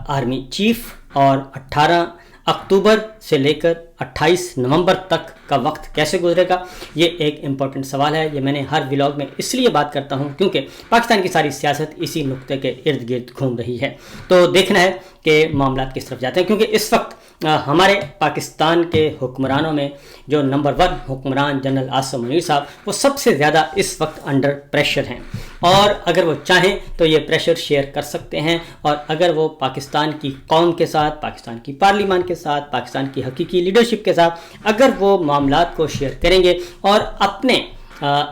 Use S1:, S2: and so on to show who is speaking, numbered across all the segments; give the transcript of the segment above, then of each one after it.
S1: Army chief और 18 अक्टूबर से लेकर 28 नवंबर तक का वक्त कैसे गुजरेगा, ये एक इम्पॉर्टेंट सवाल है। ये मैंने हर व्लॉग में इसलिए बात करता हूँ क्योंकि पाकिस्तान की सारी सियासत इसी नुक्ते के इर्द गिर्द घूम रही है। तो देखना है कि मामला किस तरफ जाते हैं, क्योंकि इस वक्त हमारे पाकिस्तान के हुक्मरानों में जो नंबर 1 हुक्मरान जनरल आसिम मुनीर साहब, वो सबसे ज़्यादा इस वक्त अंडर प्रेशर हैं और अगर वो चाहें तो ये प्रेशर शेयर कर सकते हैं। और अगर वो पाकिस्तान की कौम के साथ, पाकिस्तान की पार्लियामान के साथ, पाकिस्तान की हकीकी लीडरशिप के साथ अगर वो मामलात को शेयर करेंगे और अपने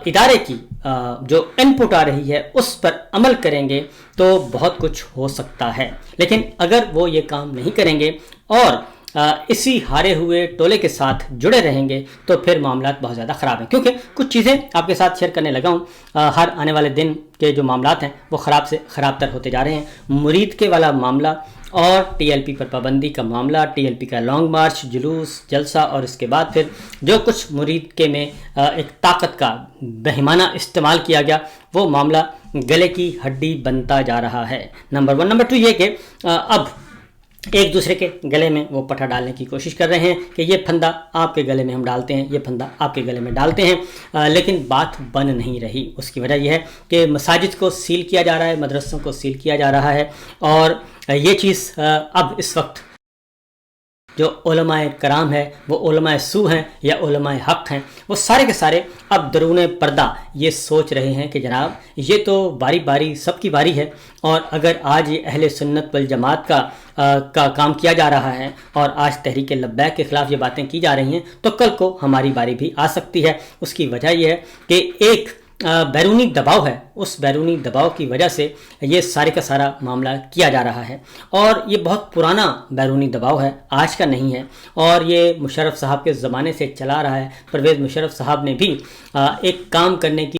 S1: इदारे की जो इनपुट आ रही है उस पर अमल करेंगे तो बहुत कुछ हो सकता है। लेकिन अगर वो ये काम नहीं करेंगे और इसी हारे हुए टोले के साथ जुड़े रहेंगे तो फिर मामलात बहुत ज़्यादा ख़राब हैं। क्योंकि कुछ चीज़ें आपके साथ शेयर करने लगा हूँ, हर आने वाले दिन के जो मामलात हैं वो ख़राब से ख़राब तर होते जा रहे हैं। मुरीद के वाला मामला और टीएलपी पर पाबंदी का मामला, टीएलपी का लॉन्ग मार्च, जुलूस, जलसा और इसके बाद फिर जो कुछ मुरीद के में एक ताकत का बेईमाना इस्तेमाल किया गया, वो मामला गले की हड्डी बनता जा रहा है। नंबर 1। नंबर 2 ये कि अब एक दूसरे के गले में वो पट्टा डालने की कोशिश कर रहे हैं कि ये फंदा आपके गले में हम डालते हैं, ये फंदा आपके गले में डालते हैं, लेकिन बात बन नहीं रही। उसकी वजह यह है कि मसाजिद को सील किया जा रहा है, मदरसों को सील किया जा रहा है और ये चीज़ अब इस वक्त जो उलमाए कराम है, वो उलमाए सू हैं या उलमाए हक़ हैं, वो सारे के सारे अब दरूने पर्दा ये सोच रहे हैं कि जनाब ये तो बारी बारी सबकी बारी है और अगर आज ये अहले सुन्नत वल जमात का काम किया जा रहा है और आज तहरीक लब्बैक के ख़िलाफ़ ये बातें की जा रही हैं तो कल को हमारी बारी भी आ सकती है। उसकी वजह यह है कि एक बैरूनी दबाव है, उस बैरूनी दबाव की वजह से ये सारे का सारा मामला किया जा रहा है और ये बहुत पुराना बैरूनी दबाव है, आज का नहीं है और ये मुशर्रफ साहब के ज़माने से चला रहा है। परवेज़ मुशर्रफ साहब ने भी एक काम करने की